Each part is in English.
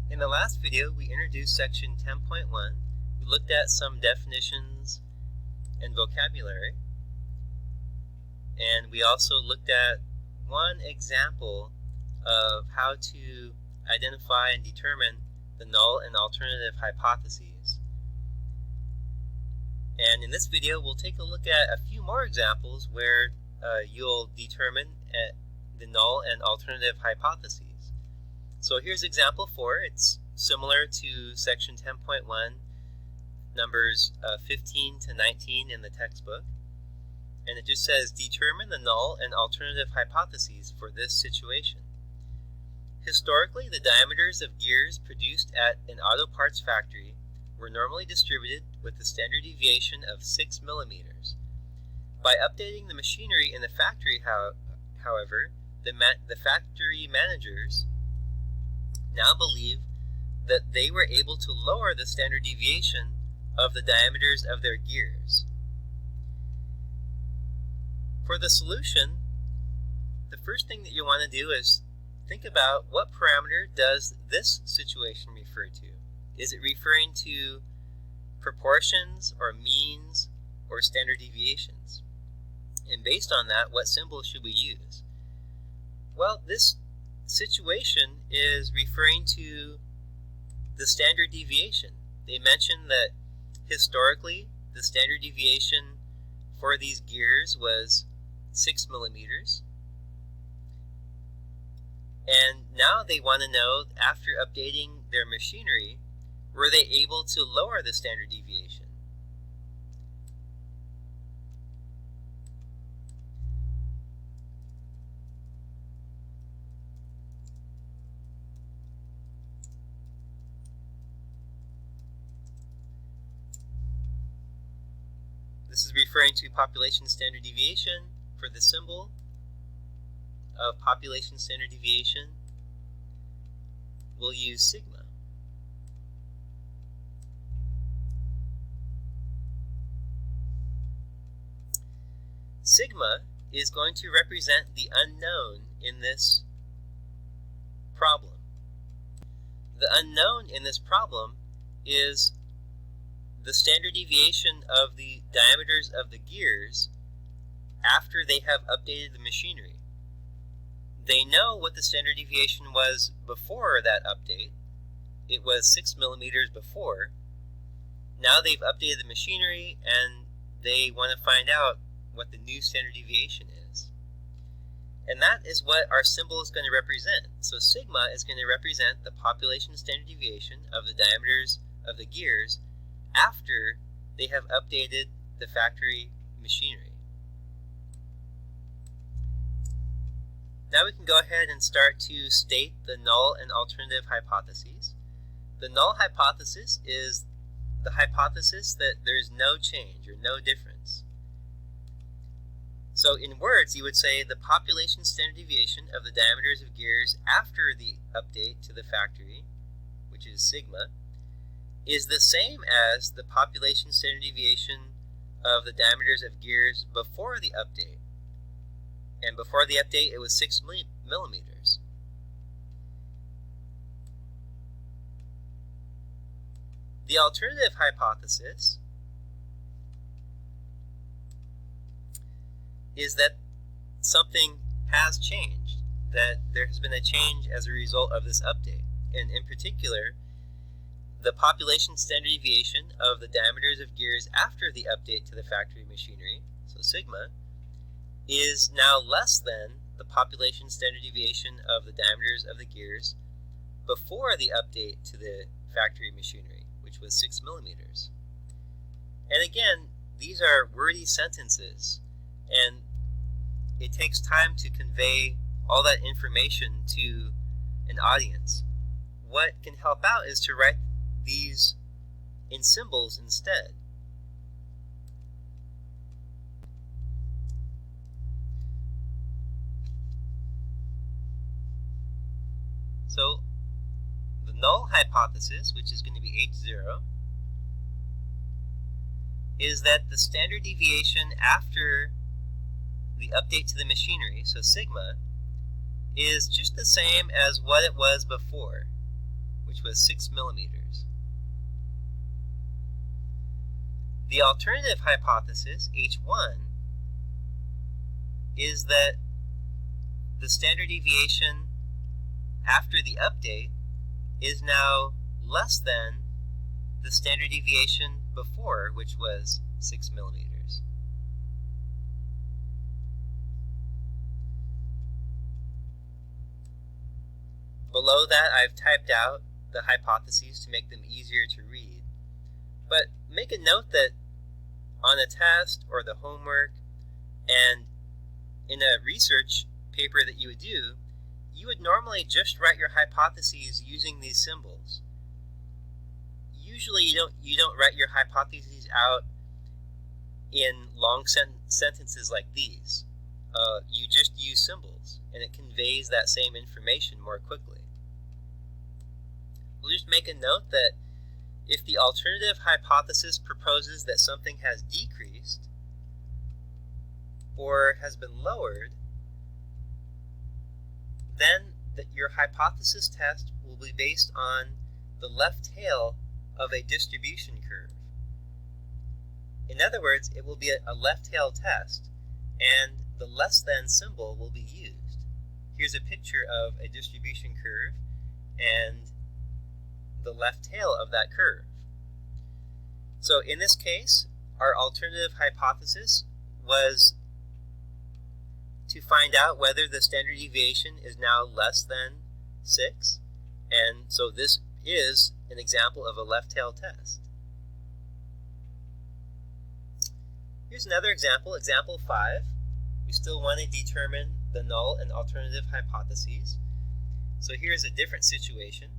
In the last video, we introduced section 10.1. We looked at some definitions and vocabulary, and we also looked at one example of how to identify and determine the null and alternative hypotheses. And in this video, we'll take a look at a few more examples where you'll determine the null and alternative hypotheses. So here's example 4. It's similar to section 10.1, numbers 15 to 19 in the textbook. And it just says, determine the null and alternative hypotheses for this situation. Historically, the diameters of gears produced at an auto parts factory were normally distributed with a standard deviation of 6 millimeters. By updating the machinery in the factory, however, the factory managers now believe that they were able to lower the standard deviation of the diameters of their gears. For the solution, the first thing that you want to do is think about what parameter does this situation refer to. Is it referring to proportions or means or standard deviations? And based on that, what symbol should we use? Well, this situation is referring to the standard deviation. They mentioned that historically the standard deviation for these gears was 6 millimeters. And now they want to know, after updating their machinery, were they able to lower the standard deviation? This is referring to population standard deviation. For the symbol of population standard deviation, we'll use sigma. Sigma is going to represent the unknown in this problem. The unknown in this problem is the standard deviation of the diameters of the gears after they have updated the machinery. They know what the standard deviation was before that update. It was 6 millimeters before. Now they've updated the machinery and they want to find out what the new standard deviation is. And that is what our symbol is going to represent. So sigma is going to represent the population standard deviation of the diameters of the gears after they have updated the factory machinery. Now we can go ahead and start to state the null and alternative hypotheses. The null hypothesis is the hypothesis that there's no change or no difference. So in words, you would say the population standard deviation of the diameters of gears after the update to the factory, which is sigma, is the same as the population standard deviation of the diameters of gears before the update. And before the update, it was 6 millimeters. The alternative hypothesis is that something has changed, that there has been a change as a result of this update. And in particular, the population standard deviation of the diameters of gears after the update to the factory machinery, so sigma, is now less than the population standard deviation of the diameters of the gears before the update to the factory machinery, which was 6 millimeters. And again, these are wordy sentences, and it takes time to convey all that information to an audience. What can help out is to write these in symbols instead. So the null hypothesis, which is going to be H0, is that the standard deviation after the update to the machinery, so sigma, is just the same as what it was before, which which was 6 millimeters. The alternative hypothesis, H1, is that the standard deviation after the update is now less than the standard deviation before, which was 6 millimeters. Below that, I've typed out the hypotheses to make them easier to read. But make a note that on a test or the homework and in a research paper that you would do, you would normally just write your hypotheses using these symbols. Usually you don't write your hypotheses out in long sentences like these. You just use symbols, and it conveys that same information more quickly. We'll just make a note that if the alternative hypothesis proposes that something has decreased or has been lowered, then your hypothesis test will be based on the left tail of a distribution curve. In other words, it will be a left tail test, and the less than symbol will be used. Here's a picture of a distribution curve and the left tail of that curve. So in this case, our alternative hypothesis was to find out whether the standard deviation is now less than 6, and so this is an example of a left tail test. Here's another example, example 5. We still want to determine the null and alternative hypotheses. So here's a different situation.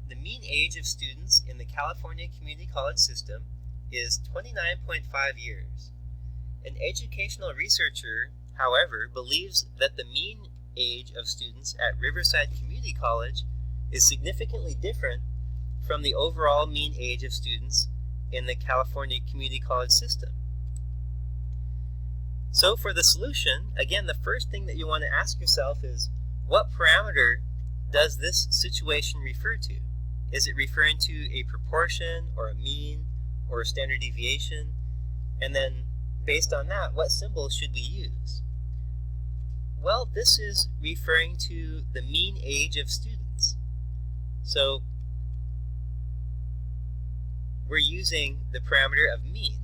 The mean age of students in the California Community College system is 29.5 years. An educational researcher, however, believes that the mean age of students at Riverside Community College is significantly different from the overall mean age of students in the California Community College system. So for the solution, again, the first thing that you want to ask yourself is, what parameter does this situation refer to? Is it referring to a proportion or a mean or a standard deviation? And then based on that, what symbol should we use? Well, this is referring to the mean age of students. So we're using the parameter of mean.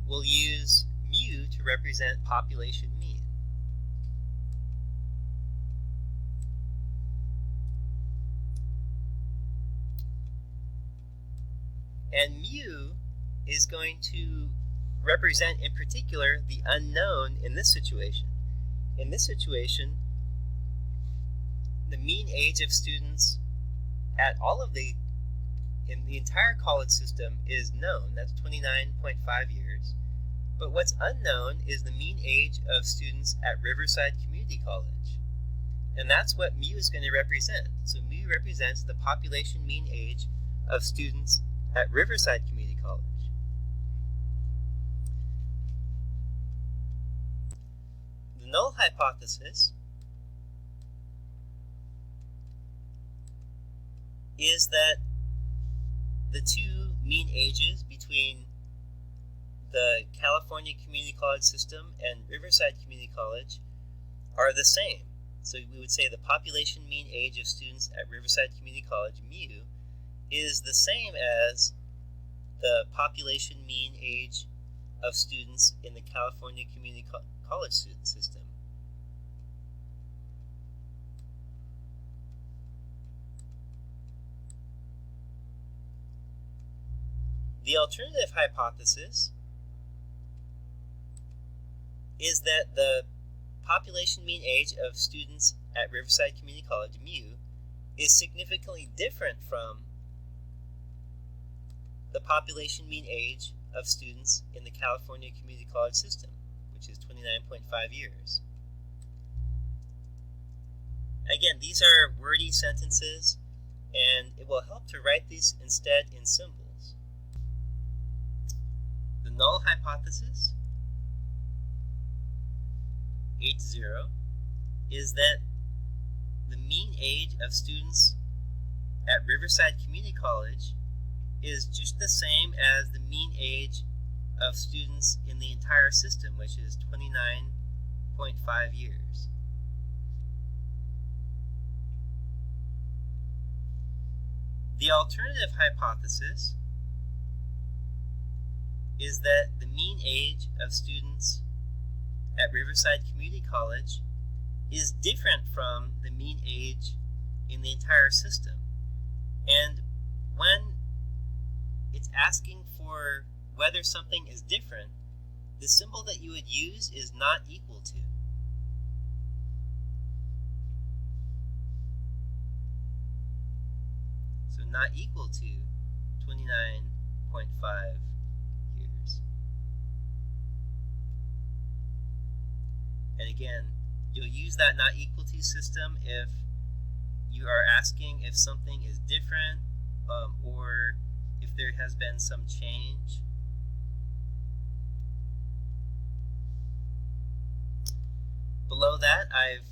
We'll use mu to represent population mean. And mu is going to represent, in particular, the unknown in this situation. In this situation, the mean age of students at in the entire college system is known. That's 29.5 years. But what's unknown is the mean age of students at Riverside Community College. And that's what mu is going to represent. So mu represents the population mean age of students at Riverside Community College. The null hypothesis is that the two mean ages between the California Community College system and Riverside Community College are the same. So we would say the population mean age of students at Riverside Community College, mu, is the same as the population mean age of students in the California Community College system. The alternative hypothesis is that the population mean age of students at Riverside Community College, mu, is significantly different from the population mean age of students in the California Community College system, which is 29.5 years. Again, these are wordy sentences, and it will help to write these instead in symbols. The null hypothesis, H0, is that the mean age of students at Riverside Community College is just the same as the mean age of students in the entire system, which is 29.5 years. The alternative hypothesis is that the mean age of students at Riverside Community College is different from the mean age in the entire system. And when it's asking for whether something is different, the symbol that you would use is not equal to. So not equal to 29.5 years. And again, you'll use that not equal to system if you are asking if something is different or if there has been some change. Below that, I've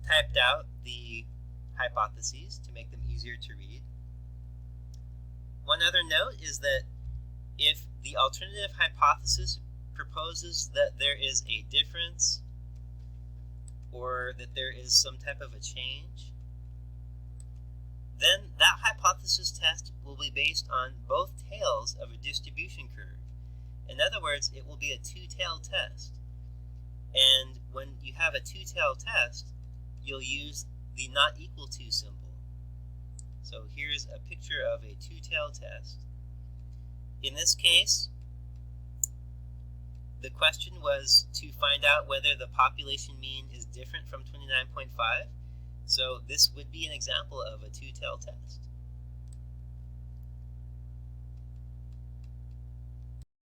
typed out the hypotheses to make them easier to read. One other note is that if the alternative hypothesis proposes that there is a difference or that there is some type of a change, then that hypothesis test will be based on both tails of a distribution curve. In other words, it will be a two-tailed test. And when you have a two-tailed test, you'll use the not equal to symbol. So here's a picture of a two-tailed test. In this case, the question was to find out whether the population mean is different from 29.5. So this would be an example of a two-tailed test.